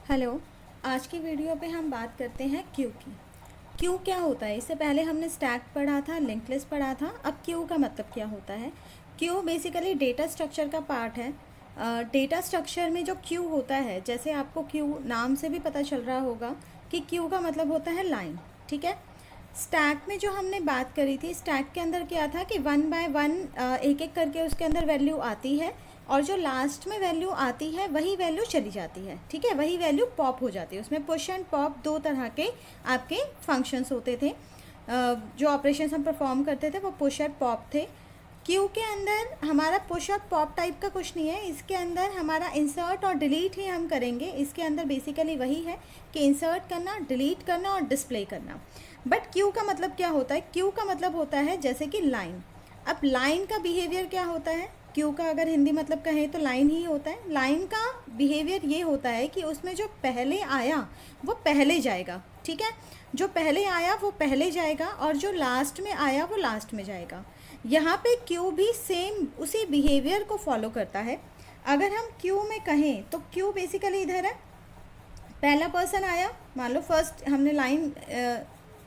Hello. आज की video पे हम बात करते हैं क्यू की। क्यू क्या होता है? इससे पहले हमने स्टैक पढ़ा था, लिंक लिस्ट पढ़ा था। अब क्यू का मतलब क्या होता है? क्यू बेसिकली डेटा स्ट्रक्चर का पार्ट है। डेटा स्ट्रक्चर में जो क्यू होता है, जैसे आपको क्यू नाम से भी पता चल रहा होगा कि क्यू का मतलब होता है लाइन। ठीक है। स्टैक में जो हमने बात करी थी, स्टैक के अंदर क्या था कि वन बाय वन एक एक करके उसके अंदर वैल्यू आती है और जो लास्ट में वैल्यू आती है वही वैल्यू चली जाती है। ठीक है, वही वैल्यू पॉप हो जाती है। उसमें पुश एंड पॉप दो तरह के आपके फंक्शंस होते थे। जो ऑपरेशंस हम परफॉर्म करते थे वो पुश और पॉप थे। क्यू के अंदर हमारा पुश और पॉप टाइप का कुछ नहीं है। इसके अंदर हमारा इंसर्ट और डिलीट ही हम करेंगे। इसके अंदर बेसिकली वही है कि इंसर्ट करना, डिलीट करना और डिस्प्ले करना। बट क्यू का मतलब क्या होता है? क्यू का मतलब होता है जैसे कि लाइन। अब लाइन का बिहेवियर क्या होता है? क्यू का अगर हिंदी मतलब कहें तो लाइन ही होता है। लाइन का बिहेवियर ये होता है कि उसमें जो पहले आया वो पहले जाएगा। ठीक है, जो पहले आया वो पहले जाएगा और जो लास्ट में आया वो लास्ट में जाएगा। यहाँ पे क्यू भी सेम उसी बिहेवियर को फॉलो करता है। अगर हम क्यू में कहें तो क्यू बेसिकली इधर है, पहला पर्सन आया, मान लो फर्स्ट हमने लाइन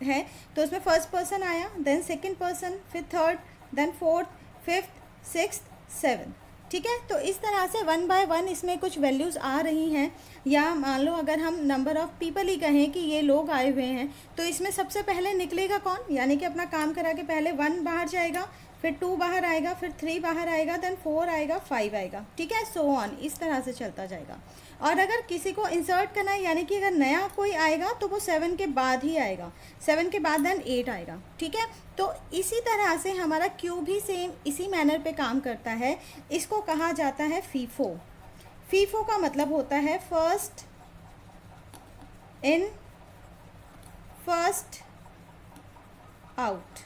है तो उसमें फर्स्ट पर्सन आया, देन सेकंड पर्सन, फिर third, then fourth, fifth, sixth, seven. ठीक है, तो इस तरह से वन बाय वन इसमें कुछ वैल्यूज़ आ रही हैं। या मान लो अगर हम नंबर ऑफ़ पीपल ही कहें कि ये लोग आए हुए हैं तो इसमें सबसे पहले निकलेगा कौन? यानी कि अपना काम करा के पहले वन बाहर जाएगा, फिर टू बाहर आएगा, फिर थ्री बाहर आएगा, देन फोर आएगा, फाइव आएगा। ठीक है, सो ऑन, इस तरह से चलता जाएगा। और अगर किसी को इंसर्ट करना है, यानी कि अगर नया कोई आएगा तो वो सेवन के बाद ही आएगा, सेवन के बाद देन एट आएगा। ठीक है, तो इसी तरह से हमारा क्यू भी सेम इसी मैनर पे काम करता है। इसको कहा जाता है फीफो। फीफो का मतलब होता है first in first out.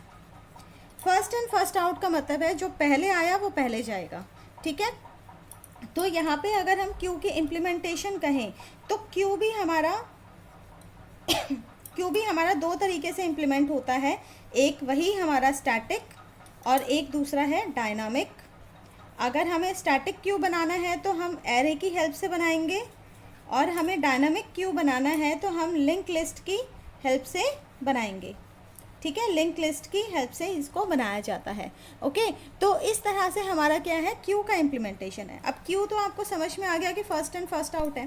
First in first out का मतलब है जो पहले आया वो पहले जाएगा। ठीक है, तो यहाँ पे अगर हम क्यू की इम्प्लीमेंटेशन कहें तो क्यू भी हमारा दो तरीके से इम्प्लीमेंट होता है। एक वही हमारा स्टैटिक और एक दूसरा है डायनामिक। अगर हमें स्टैटिक क्यू बनाना है तो हम एरे की हेल्प से बनाएंगे और हमें डायनामिक क्यू बनाना है तो हम लिंक लिस्ट की हेल्प से बनाएंगे। ठीक है, लिंक लिस्ट की हेल्प से इसको बनाया जाता है। ओके, तो इस तरह से हमारा क्या है, क्यू का इम्प्लीमेंटेशन है। अब क्यू तो आपको समझ में आ गया कि फर्स्ट इन फर्स्ट आउट है।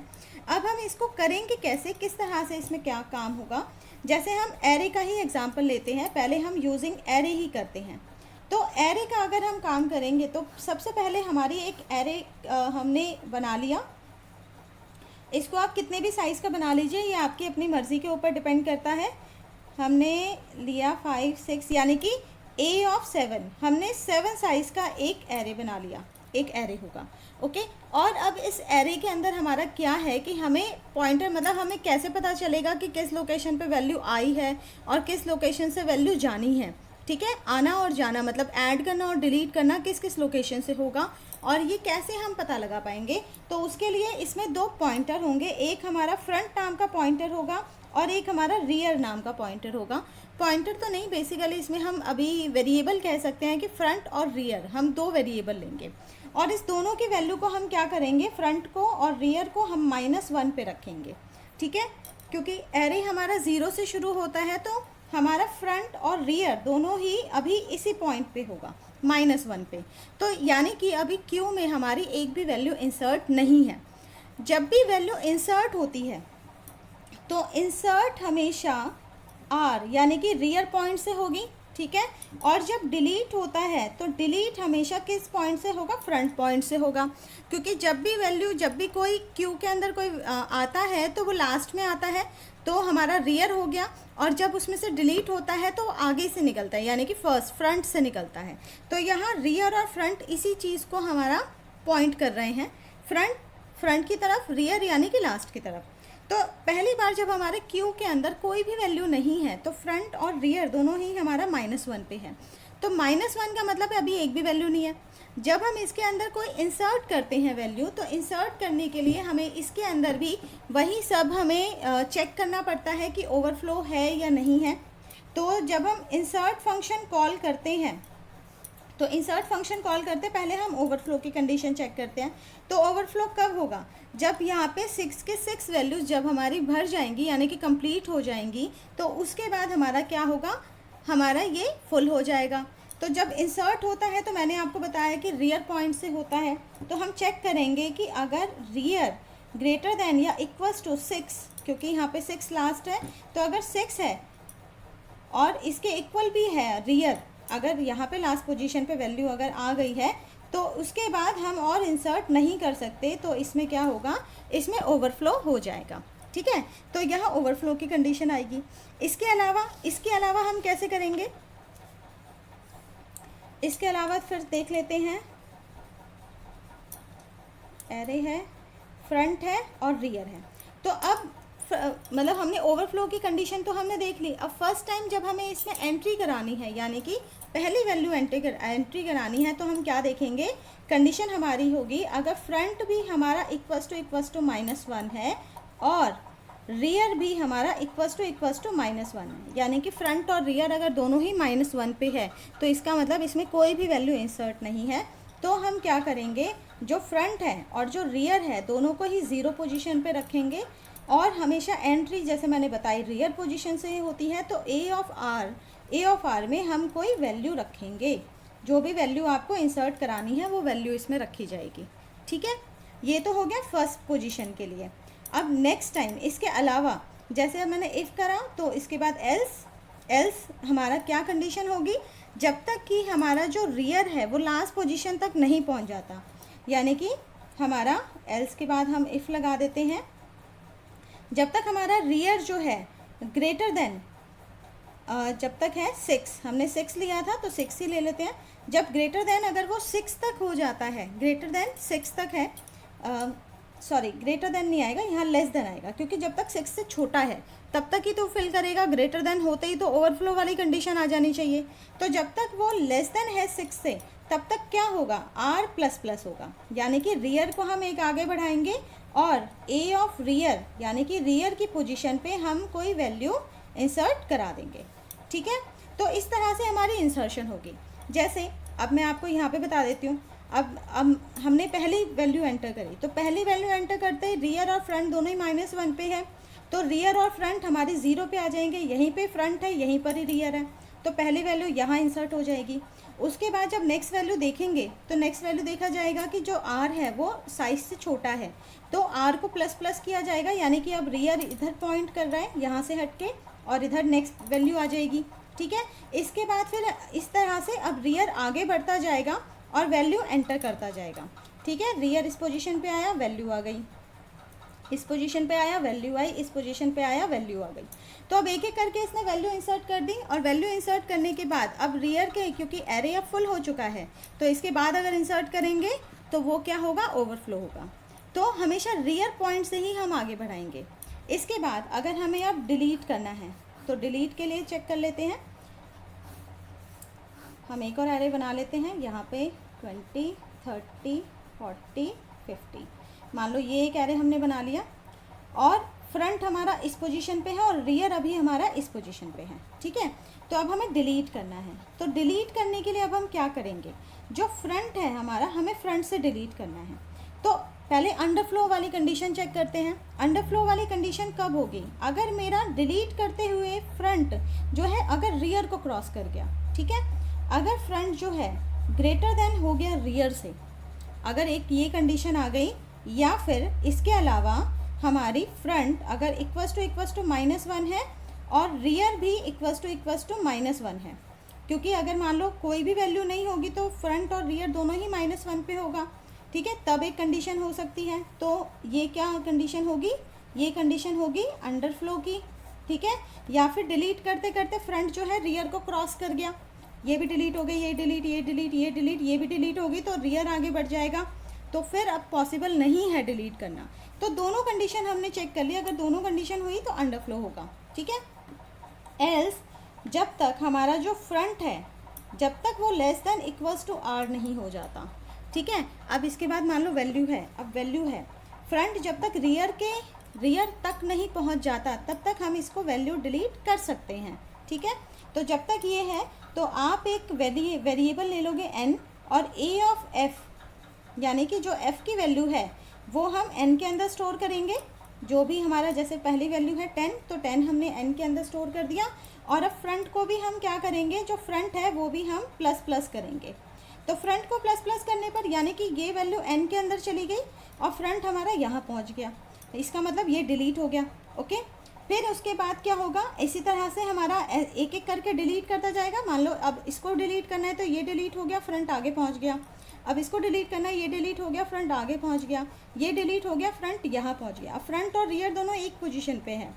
अब हम इसको करेंगे कैसे, किस तरह से इसमें क्या काम होगा। जैसे हम एरे का ही एग्जाम्पल लेते हैं, पहले हम यूजिंग एरे ही करते हैं। तो एरे का अगर हम काम करेंगे तो सबसे पहले हमारी एक एरे हमने बना लिया। इसको आप कितने भी साइज़ का बना लीजिए, ये आपकी अपनी मर्ज़ी के ऊपर डिपेंड करता है। हमने लिया 5 6 यानी कि ए ऑफ 7, हमने 7 साइज़ का एक एरे बना लिया, एक एरे होगा। ओके, और अब इस एरे के अंदर हमारा क्या है कि हमें पॉइंटर, मतलब हमें कैसे पता चलेगा कि किस लोकेशन पे वैल्यू आई है और किस लोकेशन से वैल्यू जानी है। ठीक है, आना और जाना मतलब ऐड करना और डिलीट करना किस किस लोकेशन से होगा और ये कैसे हम पता लगा पाएंगे। तो उसके लिए इसमें दो पॉइंटर होंगे, एक हमारा फ्रंट नाम का पॉइंटर होगा और एक हमारा रियर नाम का पॉइंटर होगा। पॉइंटर तो नहीं, बेसिकली इसमें हम अभी वेरिएबल कह सकते हैं कि फ्रंट और रियर हम दो वेरिएबल लेंगे और इस दोनों की वैल्यू को हम क्या करेंगे, फ्रंट को और रियर को हम -1 पे रखेंगे। ठीक है, क्योंकि एरे हमारा 0 से शुरू होता है तो हमारा फ्रंट और रियर दोनों ही अभी इसी पॉइंट पे होगा, -1 पे। तो यानी कि अभी क्यू में हमारी एक भी वैल्यू इंसर्ट नहीं है। जब भी वैल्यू इंसर्ट होती है तो इंसर्ट हमेशा आर यानी कि रियर पॉइंट से होगी। ठीक है, और जब डिलीट होता है तो डिलीट हमेशा किस पॉइंट से होगा, फ्रंट पॉइंट से होगा। क्योंकि जब भी कोई क्यू के अंदर कोई आता है तो वो लास्ट में आता है तो हमारा रियर हो गया, और जब उसमें से डिलीट होता है तो आगे से निकलता है यानी कि फ्रंट से निकलता है। तो यहाँ रियर और फ्रंट इसी चीज़ को हमारा पॉइंट कर रहे हैं, फ्रंट की तरफ, रियर यानी कि लास्ट की तरफ। तो पहली बार जब हमारे क्यू के अंदर कोई भी वैल्यू नहीं है तो फ्रंट और रियर दोनों ही हमारा -1 पे है। तो -1 का मतलब है अभी एक भी वैल्यू नहीं है। जब हम इसके अंदर कोई इंसर्ट करते हैं वैल्यू, तो इंसर्ट करने के लिए हमें इसके अंदर भी वही सब हमें चेक करना पड़ता है कि ओवरफ्लो है या नहीं है। तो जब हम इंसर्ट फंक्शन कॉल करते हैं तो इंसर्ट फंक्शन कॉल करते पहले हम ओवरफ्लो की कंडीशन चेक करते हैं। तो ओवरफ्लो कब होगा, जब यहाँ पे 6 के 6 वैल्यूज़ जब हमारी भर जाएंगी यानी कि कंप्लीट हो जाएंगी, तो उसके बाद हमारा क्या होगा, हमारा ये फुल हो जाएगा। तो जब इंसर्ट होता है तो मैंने आपको बताया कि रियर पॉइंट से होता है, तो हम चेक करेंगे कि अगर रियर ग्रेटर देन या इक्वल्स टू 6, क्योंकि यहाँ पे 6 लास्ट है, तो अगर 6 है और इसके इक्वल भी है रियर, अगर यहाँ पे लास्ट पोजीशन पे वैल्यू अगर आ गई है, तो उसके बाद हम और इंसर्ट नहीं कर सकते, तो इसमें क्या होगा, इसमें ओवरफ्लो हो जाएगा। ठीक है, तो यहाँ ओवरफ्लो की कंडीशन आएगी। इसके अलावा हम कैसे करेंगे, इसके अलावा फिर देख लेते हैं। एरे है, फ्रंट है और रियर है। तो अब मतलब हमने ओवरफ्लो की कंडीशन तो हमने देख ली। अब फर्स्ट टाइम जब हमें इसमें एंट्री करानी है, यानी कि पहली वैल्यू एंट्री करानी है, तो हम क्या देखेंगे, कंडीशन हमारी होगी अगर फ्रंट भी हमारा इक्वल्स टू -1 है और रियर भी हमारा इक्वल्स टू -1 है, यानी कि फ्रंट और रियर अगर दोनों ही -1 पे है, तो इसका मतलब इसमें कोई भी वैल्यू इंसर्ट नहीं है। तो हम क्या करेंगे, जो फ्रंट है और जो रियर है दोनों को ही 0 पोजीशन पे रखेंगे, और हमेशा एंट्री जैसे मैंने बताई रियर पोजीशन से होती है, तो ए ऑफ आर में हम कोई वैल्यू रखेंगे, जो भी वैल्यू आपको इंसर्ट करानी है वो वैल्यू इसमें रखी जाएगी। ठीक है, ये तो हो गया फर्स्ट पोजीशन के लिए। अब नेक्स्ट टाइम इसके अलावा जैसे मैंने इफ़ करा, तो इसके बाद एल्स हमारा क्या कंडीशन होगी, जब तक कि हमारा जो रियर है वो लास्ट पोजीशन तक नहीं पहुंच जाता, यानी कि हमारा एल्स के बाद हम इफ़ लगा देते हैं, जब तक हमारा रियर जो है ग्रेटर देन जब तक है 6, हमने 6 लिया था तो 6 ही ले लेते हैं, जब ग्रेटर देन अगर वो 6 तक हो जाता है, ग्रेटर देन 6 तक है, सॉरी ग्रेटर देन नहीं आएगा, यहाँ लेस देन आएगा, क्योंकि जब तक 6 से छोटा है तब तक ही तो फिल करेगा, ग्रेटर देन होते ही तो ओवरफ्लो वाली कंडीशन आ जानी चाहिए। तो जब तक वो लेस देन है 6 से, तब तक क्या होगा, R++ होगा, यानी कि रियर को हम एक आगे बढ़ाएंगे और ए ऑफ रियर यानी कि रियर की पोजीशन पे हम कोई वैल्यू इंसर्ट करा देंगे। ठीक है, तो इस तरह से हमारी इंसर्शन होगी। जैसे अब मैं आपको यहाँ पे बता देती हूँ, अब हमने पहली वैल्यू एंटर करी, तो पहली वैल्यू एंटर करते ही रियर और फ्रंट दोनों ही -1 पे है, तो रियर और फ्रंट हमारे 0 पे आ जाएंगे, यहीं पे फ्रंट है यहीं पर ही रियर है, तो पहली वैल्यू यहाँ इंसर्ट हो जाएगी। उसके बाद जब नेक्स्ट वैल्यू देखेंगे, तो नेक्स्ट वैल्यू देखा जाएगा कि जो R है वो साइज से छोटा है, तो R को ++ किया जाएगा, यानी कि अब रियर इधर पॉइंट कर रहा है यहाँ से हटके, और इधर नेक्स्ट वैल्यू आ जाएगी। ठीक है, इसके बाद फिर इस तरह से अब रियर आगे बढ़ता जाएगा और वैल्यू एंटर करता जाएगा। ठीक है, रियर इस पोजीशन पे आया, वैल्यू आ गई, इस पोजीशन पे आया, वैल्यू आई, इस पोजीशन पे आया, वैल्यू आ गई। तो अब एक एक करके इसने वैल्यू इंसर्ट कर दी, और वैल्यू इंसर्ट करने के बाद अब रियर के, क्योंकि एरे अब फुल हो चुका है, तो इसके बाद अगर इंसर्ट करेंगे तो वो क्या होगा, ओवरफ्लो होगा। तो हमेशा रियर पॉइंट से ही हम आगे बढ़ाएंगे। इसके बाद अगर हमें अब डिलीट करना है, तो डिलीट के लिए चेक कर लेते हैं, हम एक और एरे बना लेते हैं, यहाँ पे 20, 30, 40, 50, मान लो ये एक एरे हमने बना लिया, और फ्रंट हमारा इस पोजीशन पे है और रियर अभी हमारा इस पोजीशन पे है। ठीक है, तो अब हमें डिलीट करना है, तो डिलीट करने के लिए अब हम क्या करेंगे, जो फ्रंट है हमारा, हमें फ्रंट से डिलीट करना है। तो पहले अंडरफ्लो वाली कंडीशन चेक करते हैं। अंडरफ्लो वाली कंडीशन कब होगी, अगर मेरा डिलीट करते हुए फ्रंट जो है अगर रियर को क्रॉस कर गया। ठीक है, अगर फ्रंट जो है ग्रेटर देन हो गया रियर से, अगर एक ये कंडीशन आ गई, या फिर इसके अलावा हमारी फ्रंट अगर इक्वल्स टू -1 है और रियर भी इक्वल्स टू -1 है, क्योंकि अगर मान लो कोई भी वैल्यू नहीं होगी तो फ्रंट और रियर दोनों ही -1 पे होगा। ठीक है, तब एक कंडीशन हो सकती है, तो ये क्या कंडीशन होगी, ये कंडीशन होगी अंडरफ्लो की। ठीक है, या फिर डिलीट करते करते फ्रंट जो है रियर को क्रॉस कर गया, ये भी डिलीट हो गई, ये डिलीट, ये डिलीट, ये डिलीट, ये भी डिलीट होगी, तो रियर आगे बढ़ जाएगा, तो फिर अब पॉसिबल नहीं है डिलीट करना। तो दोनों कंडीशन हमने चेक कर लिया, अगर दोनों कंडीशन हुई तो अंडरफ्लो होगा। ठीक है, एल्स जब तक हमारा जो फ्रंट है, जब तक वो less than equals to R नहीं हो जाता। ठीक है, अब इसके बाद मान लो वैल्यू है, अब वैल्यू है फ्रंट जब तक रियर तक नहीं पहुंच जाता, तब तक हम इसको वैल्यू डिलीट कर सकते हैं। ठीक है, तो जब तक ये है तो आप एक वेरिएबल ले लोगे n, और a ऑफ f यानी कि जो f की वैल्यू है वो हम n के अंदर स्टोर करेंगे। जो भी हमारा जैसे पहली वैल्यू है 10, तो 10 हमने n के अंदर स्टोर कर दिया। और अब फ्रंट को भी हम क्या करेंगे, जो फ्रंट है वो भी हम प्लस प्लस करेंगे। तो फ्रंट को प्लस प्लस करने पर यानी कि ये वैल्यू n के अंदर चली गई और फ्रंट हमारा यहाँ पहुँच गया, इसका मतलब ये डिलीट हो गया। ओके, फिर उसके बाद क्या होगा, इसी तरह से हमारा एक एक करके डिलीट करता जाएगा। मान लो अब इसको डिलीट करना है तो ये डिलीट हो गया, फ्रंट आगे पहुंच गया। अब इसको डिलीट करना है, ये डिलीट हो गया, फ्रंट आगे पहुंच गया। ये डिलीट हो गया, फ्रंट यहाँ पहुंच गया। अब फ्रंट और रियर दोनों एक पोजीशन पे हैं,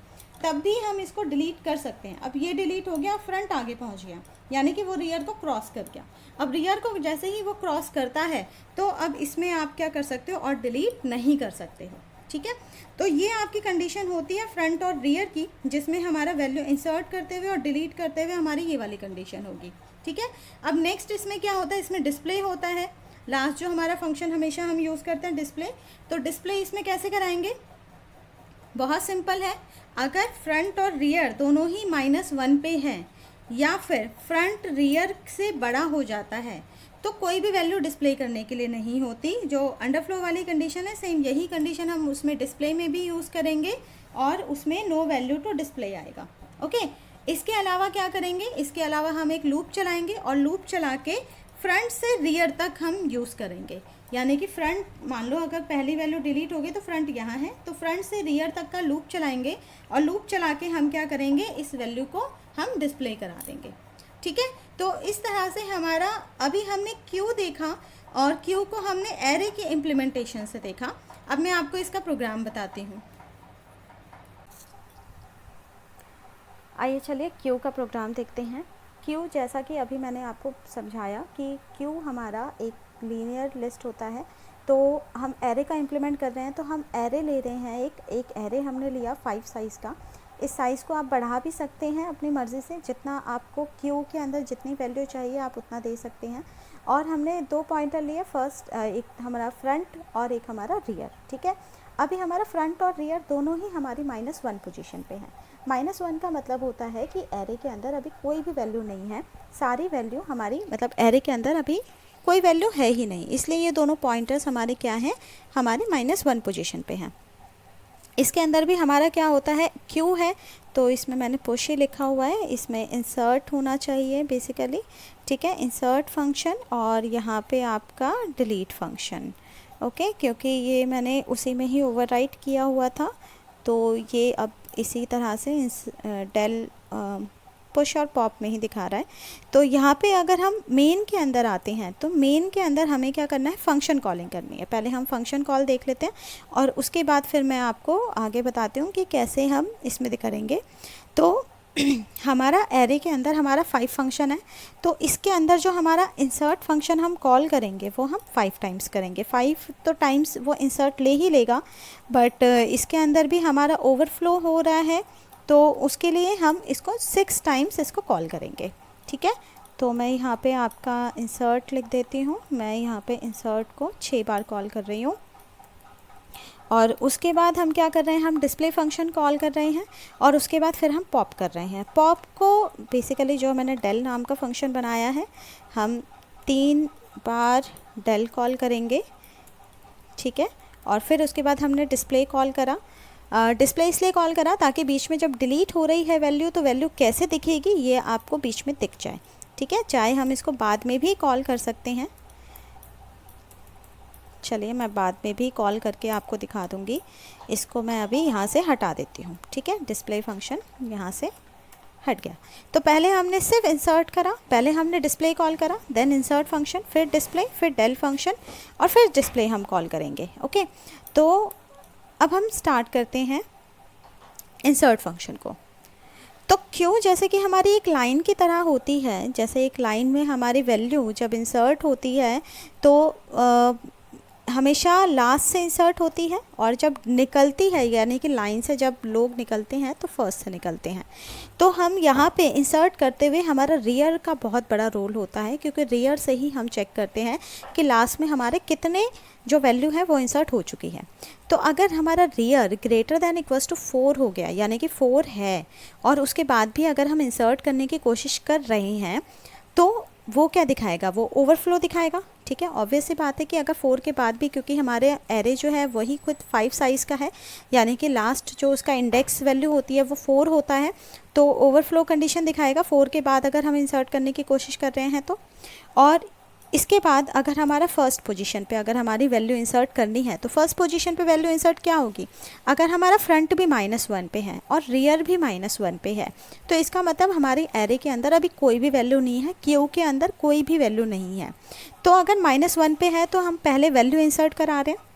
तब भी हम इसको डिलीट कर सकते हैं। अब ये डिलीट हो गया, फ्रंट आगे पहुँच गया, यानी कि वो रियर को क्रॉस कर गया। अब रियर को जैसे ही वो क्रॉस करता है तो अब इसमें आप क्या कर सकते हो, और डिलीट नहीं कर सकते हो। ठीक है, तो ये आपकी कंडीशन होती है फ्रंट और रियर की, जिसमें हमारा वैल्यू इंसर्ट करते हुए और डिलीट करते हुए हमारी ये वाली कंडीशन होगी। ठीक है, अब नेक्स्ट इसमें क्या होता है, इसमें डिस्प्ले होता है। लास्ट जो हमारा फंक्शन हमेशा हम यूज़ करते हैं डिस्प्ले, तो डिस्प्ले इसमें कैसे कराएंगे, बहुत सिंपल है। अगर फ्रंट और रियर दोनों ही -1 पे हैं या फिर फ्रंट रियर से बड़ा हो जाता है तो कोई भी वैल्यू डिस्प्ले करने के लिए नहीं होती। जो अंडरफ्लो वाली कंडीशन है, सेम यही कंडीशन हम उसमें डिस्प्ले में भी यूज़ करेंगे और उसमें नो वैल्यू टू डिस्प्ले आएगा। ओके, इसके अलावा क्या करेंगे, इसके अलावा हम एक लूप चलाएंगे और लूप चला के फ्रंट से रियर तक हम यूज़ करेंगे। यानी कि फ्रंट, मान लो अगर पहली वैल्यू डिलीट हो गई तो फ्रंट यहाँ है, तो फ्रंट से रियर तक का लूप चलाएंगे और लूप चला के हम क्या करेंगे, इस वैल्यू को हम डिस्प्ले करा देंगे। ठीक है, तो इस तरह से हमारा, अभी हमने क्यू देखा और क्यू को हमने एरे के इम्प्लीमेंटेशन से देखा। अब मैं आपको इसका प्रोग्राम बताती हूँ। आइए चलिए क्यू का प्रोग्राम देखते हैं। क्यू, जैसा कि अभी मैंने आपको समझाया कि क्यू हमारा एक लीनियर लिस्ट होता है। तो हम एरे का इम्प्लीमेंट कर रहे हैं, तो हम एरे ले रहे हैं, एक एरे हमने लिया 5 साइज़ का। इस साइज़ को आप बढ़ा भी सकते हैं अपनी मर्ज़ी से, जितना आपको क्यू के अंदर जितनी वैल्यू चाहिए आप उतना दे सकते हैं। और हमने 2 पॉइंटर लिए, फर्स्ट एक हमारा फ्रंट और एक हमारा रियर। ठीक है, अभी हमारा फ्रंट और रियर दोनों ही हमारी -1 पोजीशन पे हैं। -1 का मतलब होता है कि एरे के अंदर अभी कोई भी वैल्यू नहीं है, सारी वैल्यू हमारी, मतलब एरे के अंदर अभी कोई वैल्यू है ही नहीं, इसलिए ये दोनों पॉइंटर्स हमारे क्या हैं, हमारे -1 पोजीशन पे हैं। इसके अंदर भी हमारा क्या होता है, क्यू है, तो इसमें मैंने पुश ही लिखा हुआ है, इसमें इंसर्ट होना चाहिए बेसिकली। ठीक है, इंसर्ट फंक्शन और यहाँ पे आपका डिलीट फंक्शन। ओके, क्योंकि ये मैंने उसी में ही ओवरराइट किया हुआ था, तो ये अब इसी तरह से डेल पुश और पॉप में ही दिखा रहा है। तो यहाँ पे अगर हम मेन के अंदर आते हैं तो मेन के अंदर हमें क्या करना है, फंक्शन कॉलिंग करनी है। पहले हम फंक्शन कॉल देख लेते हैं और उसके बाद फिर मैं आपको आगे बताती हूँ कि कैसे हम इसमें करेंगे। तो हमारा एरे के अंदर हमारा 5 फंक्शन है, तो इसके अंदर जो हमारा इंसर्ट फंक्शन हम कॉल करेंगे वो हम 5 टाइम्स करेंगे। 5 तो टाइम्स वो इंसर्ट ले ही लेगा, बट इसके अंदर भी हमारा ओवरफ्लो हो रहा है, तो उसके लिए हम इसको 6 टाइम्स इसको कॉल करेंगे। ठीक है, तो मैं यहाँ पे आपका इंसर्ट लिख देती हूँ। मैं यहाँ पे इंसर्ट को 6 बार कॉल कर रही हूँ। और उसके बाद हम क्या कर रहे हैं, हम डिस्प्ले फंक्शन कॉल कर रहे हैं और उसके बाद फिर हम पॉप कर रहे हैं। पॉप को बेसिकली जो मैंने डेल नाम का फंक्शन बनाया है, हम 3 बार डेल कॉल करेंगे। ठीक है, और फिर उसके बाद हमने डिस्प्ले कॉल करा। डिस्प्ले इसलिए कॉल करा ताकि बीच में जब डिलीट हो रही है वैल्यू, तो वैल्यू कैसे दिखेगी ये आपको बीच में दिख जाए। ठीक है, चाहे हम इसको बाद में भी कॉल कर सकते हैं। चलिए मैं बाद में भी कॉल करके आपको दिखा दूंगी। इसको मैं अभी यहाँ से हटा देती हूँ। ठीक है, डिस्प्ले फंक्शन यहाँ से हट गया। तो पहले हमने सिर्फ इंसर्ट करा, पहले हमने डिस्प्ले कॉल करा, देन इंसर्ट फंक्शन, फिर डिस्प्ले, फिर डेल फंक्शन और फिर डिस्प्ले हम कॉल करेंगे। ओके, तो अब हम स्टार्ट करते हैं इंसर्ट फंक्शन को। तो क्यों, जैसे कि हमारी एक लाइन की तरह होती है, जैसे एक लाइन में हमारी वैल्यू जब इंसर्ट होती है तो हमेशा लास्ट से इंसर्ट होती है और जब निकलती है यानी कि लाइन से जब लोग निकलते हैं तो फर्स्ट से निकलते हैं। तो हम यहाँ पे इंसर्ट करते हुए हमारा रियर का बहुत बड़ा रोल होता है, क्योंकि रियर से ही हम चेक करते हैं कि लास्ट में हमारे कितने जो वैल्यू है वो इंसर्ट हो चुकी है। तो अगर हमारा rear greater than equals to 4 हो गया यानी कि 4 है और उसके बाद भी अगर हम इंसर्ट करने की कोशिश कर रहे हैं तो वो क्या दिखाएगा, वो ओवरफ्लो दिखाएगा। ठीक है, ऑब्वियस सी बात है कि अगर 4 के बाद भी, क्योंकि हमारे एरे जो है वही खुद 5 साइज़ का है यानी कि लास्ट जो उसका इंडेक्स वैल्यू होती है वो 4 होता है, तो ओवरफ्लो कंडीशन दिखाएगा 4 के बाद अगर हम इंसर्ट करने की कोशिश कर रहे हैं तो। और इसके बाद अगर हमारा फर्स्ट पोजीशन पे अगर हमारी वैल्यू इंसर्ट करनी है तो फर्स्ट पोजीशन पे वैल्यू इंसर्ट क्या होगी, अगर हमारा फ्रंट भी -1 पे है और रियर भी -1 पे है तो इसका मतलब हमारे एरे के अंदर अभी कोई भी वैल्यू नहीं है, क्यू के अंदर कोई भी वैल्यू नहीं है। तो अगर -1 पे है तो हम पहले वैल्यू इंसर्ट करा रहे हैं,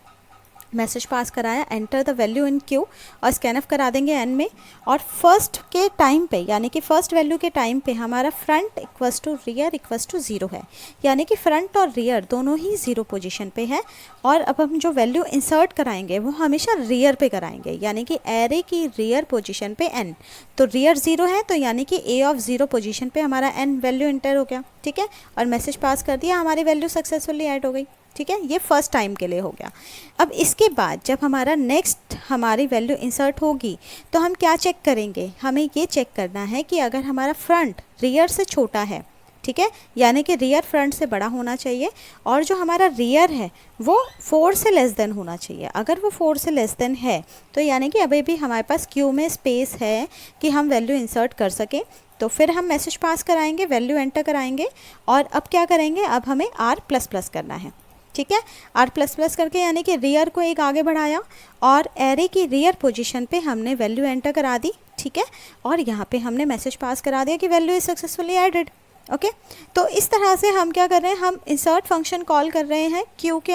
मैसेज पास कराया enter the value in Q और स्कैनफ करा देंगे एन में, और फर्स्ट के टाइम पे यानी कि फर्स्ट वैल्यू के टाइम पे हमारा front equals to rear equals to 0 है, यानी कि फ्रंट और रियर दोनों ही 0 पोजीशन पे है। और अब हम जो वैल्यू इंसर्ट कराएंगे वो हमेशा रियर पे कराएंगे, यानी कि एरे की रियर पोजीशन पे n, तो रियर 0 है तो यानी कि a ऑफ 0 पोजीशन पे हमारा n वैल्यू इंटर हो गया। ठीक है, और मैसेज पास कर दिया, हमारी वैल्यू सक्सेसफुली ऐड हो गई। ठीक है, ये फर्स्ट टाइम के लिए हो गया। अब इसके बाद जब हमारा नेक्स्ट हमारी वैल्यू इंसर्ट होगी तो हम क्या चेक करेंगे, हमें ये चेक करना है कि अगर हमारा फ्रंट रियर से छोटा है, ठीक है, यानी कि रियर फ्रंट से बड़ा होना चाहिए, और जो हमारा रियर है वो 4 से लेस देन होना चाहिए। अगर वो 4 से लेस देन है तो यानी कि अभी भी हमारे पास क्यू में स्पेस है कि हम वैल्यू इंसर्ट कर सकें। तो फिर हम मैसेज पास कराएंगे, वैल्यू एंटर कराएंगे, और अब क्या करेंगे, अब हमें R++ करना है। ठीक है, R++ करके यानी कि रियर को एक आगे बढ़ाया और एरे की रियर पोजीशन पे हमने वैल्यू एंटर करा दी। ठीक है, और यहाँ पे हमने मैसेज पास करा दिया कि value is successfully added. Okay, तो इस तरह से हम क्या कर रहे हैं, हम इंसर्ट फंक्शन कॉल कर रहे हैं क्यू के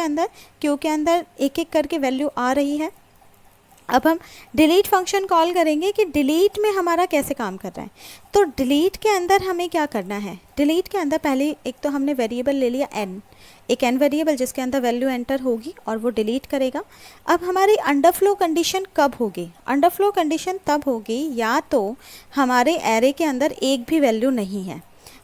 अंदर एक एक करके वैल्यू आ रही है। अब हम डिलीट फंक्शन कॉल करेंगे कि डिलीट में हमारा कैसे काम कर रहा है। तो डिलीट के अंदर हमें क्या करना है, डिलीट के अंदर पहले एक तो हमने वेरिएबल ले लिया n, एक n वेरिएबल जिसके अंदर वैल्यू एंटर होगी और वो डिलीट करेगा। अब हमारी अंडरफ्लो कंडीशन कब होगी, अंडरफ्लो कंडीशन तब होगी या तो हमारे एरे के अंदर एक भी वैल्यू नहीं है।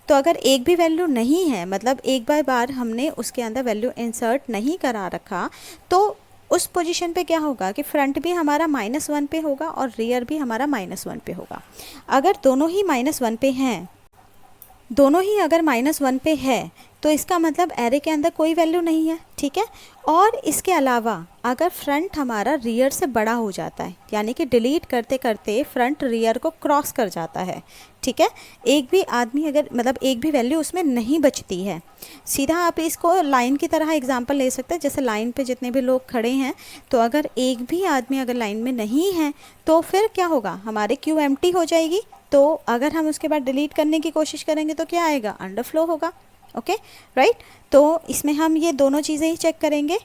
तो अगर एक भी वैल्यू नहीं है मतलब एक बार हमने उसके अंदर वैल्यू इंसर्ट नहीं करा रखा, तो उस पोजीशन पे क्या होगा कि फ्रंट भी हमारा -1 पे होगा और रियर भी हमारा -1 पे होगा। अगर दोनों ही -1 पे हैं, दोनों ही अगर -1 पे है तो इसका मतलब एरे के अंदर कोई वैल्यू नहीं है। ठीक है, और इसके अलावा अगर फ्रंट हमारा रियर से बड़ा हो जाता है यानी कि डिलीट करते करते फ्रंट रियर को क्रॉस कर जाता है, ठीक है, एक भी आदमी अगर मतलब एक भी वैल्यू उसमें नहीं बचती है, सीधा आप इसको लाइन की तरह एग्जांपल ले सकते हैं। जैसे लाइन पे जितने भी लोग खड़े हैं तो अगर एक भी आदमी अगर लाइन में नहीं है तो फिर क्या होगा, हमारे क्यू एम्प्टी हो जाएगी। तो अगर हम उसके बाद डिलीट करने की कोशिश करेंगे तो क्या आएगा, अंडरफ्लो होगा। ओके राइट, तो इसमें हम ये दोनों चीज़ें ही चेक करेंगे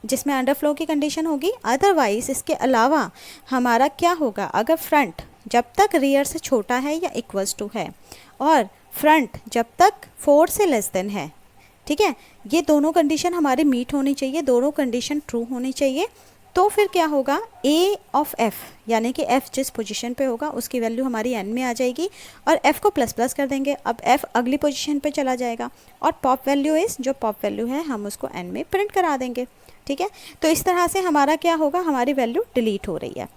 जिसमें अंडरफ्लो की कंडीशन होगी। अदरवाइज इसके अलावा हमारा क्या होगा, अगर फ्रंट जब तक रियर से छोटा है या इक्वल्स टू है और फ्रंट जब तक 4 से लेस देन है, ठीक है, ये दोनों कंडीशन हमारे मीट होनी चाहिए, दोनों कंडीशन ट्रू होनी चाहिए। तो फिर क्या होगा, a ऑफ f यानी कि f जिस पोजीशन पे होगा उसकी वैल्यू हमारी n में आ जाएगी और f को ++ कर देंगे। अब f अगली पोजीशन पे चला जाएगा और पॉप वैल्यू इस जो पॉप वैल्यू है हम उसको n में प्रिंट करा देंगे। ठीक है, तो इस तरह से हमारा क्या होगा, हमारी वैल्यू डिलीट हो रही है।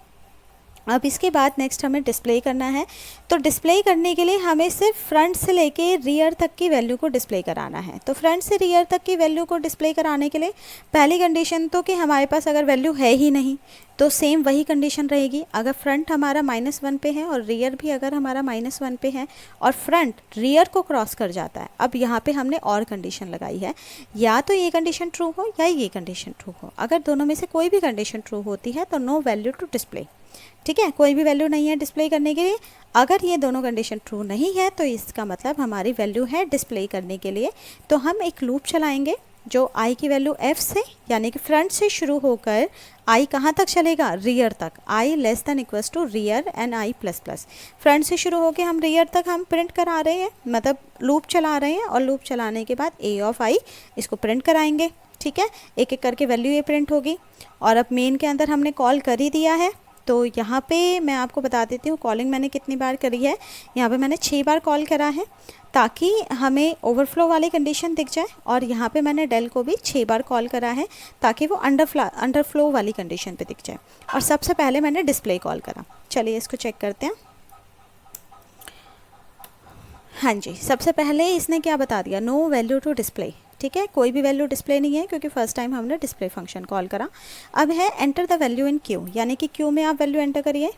अब इसके बाद नेक्स्ट हमें डिस्प्ले करना है। तो डिस्प्ले करने के लिए हमें सिर्फ फ्रंट से लेके रियर तक की वैल्यू को डिस्प्ले कराना है। तो फ्रंट से रियर तक की वैल्यू को डिस्प्ले कराने के लिए पहली कंडीशन तो कि हमारे पास अगर वैल्यू है ही नहीं तो सेम वही कंडीशन रहेगी। अगर फ्रंट हमारा -1 पे है और रियर भी अगर हमारा -1 पे है और फ्रंट रियर को क्रॉस कर जाता है, अब यहाँ पे हमने और कंडीशन लगाई है, या तो ये कंडीशन ट्रू हो या ये कंडीशन ट्रू हो। अगर दोनों में से कोई भी कंडीशन ट्रू होती है तो नो वैल्यू टू डिस्प्ले। ठीक है, कोई भी वैल्यू नहीं है डिस्प्ले करने के लिए। अगर ये दोनों कंडीशन ट्रू नहीं है तो इसका मतलब हमारी वैल्यू है डिस्प्ले करने के लिए। तो हम एक लूप चलाएंगे जो i की वैल्यू f से यानी कि फ्रंट से शुरू होकर i कहाँ तक चलेगा, रियर तक, i less than equals to rear and i++। Front से शुरू होकर हम रियर तक हम प्रिंट करा रहे हैं, मतलब लूप चला रहे हैं, और लूप चलाने के बाद a ऑफ i इसको प्रिंट कराएंगे। ठीक है, एक एक करके वैल्यू ये प्रिंट होगी। और अब मेन के अंदर हमने कॉल कर ही दिया है, तो यहाँ पे मैं आपको बता देती हूँ कॉलिंग मैंने कितनी बार करी है। यहाँ पे मैंने 6 बार कॉल करा है ताकि हमें ओवरफ्लो वाली कंडीशन दिख जाए, और यहाँ पे मैंने डेल को भी 6 बार कॉल करा है ताकि वो अंडरफ्लो वाली कंडीशन पे दिख जाए। और सबसे पहले मैंने डिस्प्ले कॉल करा। चलिए इसको चेक करते हैं। हाँ जी, सबसे पहले इसने क्या बता दिया, नो वैल्यू टू डिस्प्ले। ठीक है, कोई भी वैल्यू डिस्प्ले नहीं है क्योंकि फर्स्ट टाइम हमने डिस्प्ले फंक्शन कॉल करा। अब है enter the value in Q, यानी कि क्यू में आप वैल्यू एंटर करिए।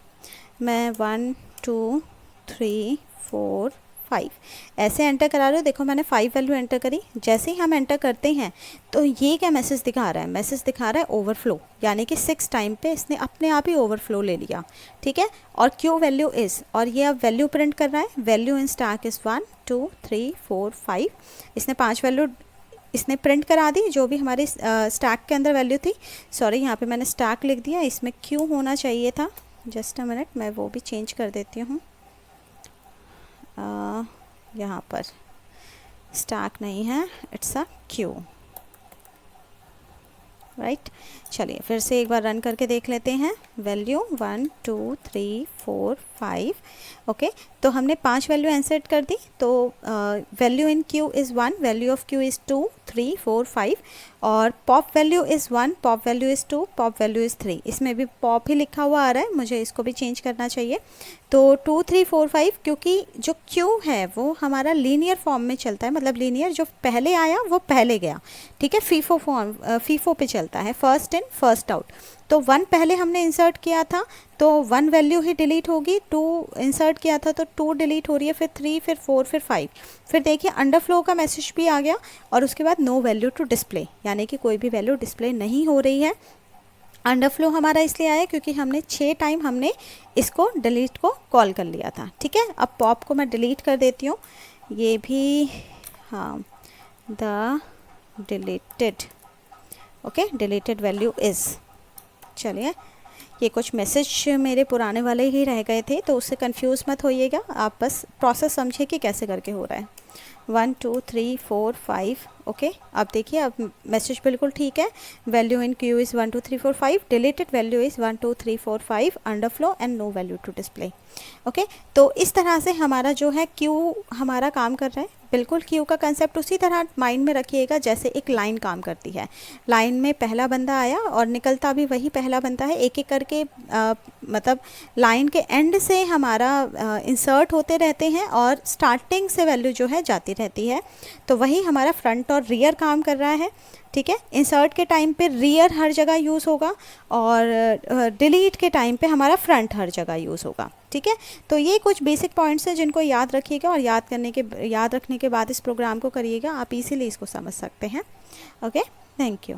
मैं 1 2 3 4 5 ऐसे एंटर करा रहे हो। देखो मैंने 5 वैल्यू एंटर करी। जैसे ही हम एंटर करते हैं तो ये क्या मैसेज दिखा रहा है, मैसेज दिखा रहा है ओवरफ्लो, यानी कि 6 टाइम पे इसने अपने आप ही ओवरफ्लो ले लिया। ठीक है, और क्यू वैल्यू इज़, और ये अब वैल्यू प्रिंट कर रहा है। Value in stack is 1 2 3 4 5। इसने 5 वैल्यू इसने प्रिंट करा दी जो भी हमारी स्टैक के अंदर वैल्यू थी। सॉरी, यहाँ पे मैंने स्टैक लिख दिया, इसमें क्यू होना चाहिए था। जस्ट अ मिनट, मैं वो भी चेंज कर देती हूँ। यहाँ पर स्टैक नहीं है, इट्स अ क्यू, राइट। चलिए फिर से एक बार रन करके देख लेते हैं। वैल्यू 1 2 3 4 5। ओके, तो हमने 5 वैल्यू इंसर्ट कर दी। तो value in queue is 1, value of Q is 2 3 4 5, और pop value is 1, pop value is 2, pop value is 3। इसमें भी पॉप ही लिखा हुआ आ रहा है, मुझे इसको भी चेंज करना चाहिए। तो 2 3 4 5, क्योंकि जो क्यू है वो हमारा लीनियर फॉर्म में चलता है, मतलब लीनियर, जो पहले आया वो पहले गया। ठीक है, फीफो फॉर्म, फीफो पे चलता है, फर्स्ट इन फर्स्ट आउट। तो 1 पहले हमने इंसर्ट किया था तो 1 वैल्यू ही डिलीट होगी, 2 इंसर्ट किया था तो 2 डिलीट हो रही है, फिर 3 फिर 4 फिर 5। फिर देखिए अंडरफ्लो का मैसेज भी आ गया, और उसके बाद नो वैल्यू टू डिस्प्ले, यानी कि कोई भी वैल्यू डिस्प्ले नहीं हो रही है। अंडरफ्लो हमारा इसलिए आया क्योंकि हमने 6 टाइम हमने इसको डिलीट को कॉल कर लिया था। ठीक है, अब पॉप को मैं डिलीट कर देती हूँ, ये भी, हाँ, the deleted, okay, deleted value is. चलिए, ये कुछ मैसेज मेरे पुराने वाले ही रह गए थे तो उससे कंफ्यूज मत होइएगा, आप बस प्रोसेस समझिए कि कैसे करके हो रहा है। 1 2 3 4 5। ओके, अब देखिए अब मैसेज बिल्कुल ठीक है। Value in queue is 1 2 3 4 5, deleted value is 1 2 3 4 5, underflow and no value to display. Okay, तो इस तरह से हमारा जो है क्यू हमारा काम कर रहा है। बिल्कुल क्यू का कंसेप्ट उसी तरह माइंड में रखिएगा जैसे एक लाइन काम करती है। लाइन में पहला बंदा आया और निकलता भी वही पहला बंदा है, एक एक करके मतलब लाइन के एंड से हमारा इंसर्ट होते रहते हैं और स्टार्टिंग से वैल्यू जो है जाती रहती है। तो वही हमारा फ्रंट और रियर काम कर रहा है। ठीक है, इंसर्ट के टाइम पे रियर हर जगह यूज़ होगा और डिलीट के टाइम पे हमारा फ्रंट हर जगह यूज़ होगा। ठीक है, तो ये कुछ बेसिक पॉइंट्स हैं जिनको याद रखिएगा, और याद रखने के बाद इस प्रोग्राम को करिएगा, आप इजीली इसको समझ सकते हैं। Okay, thank you.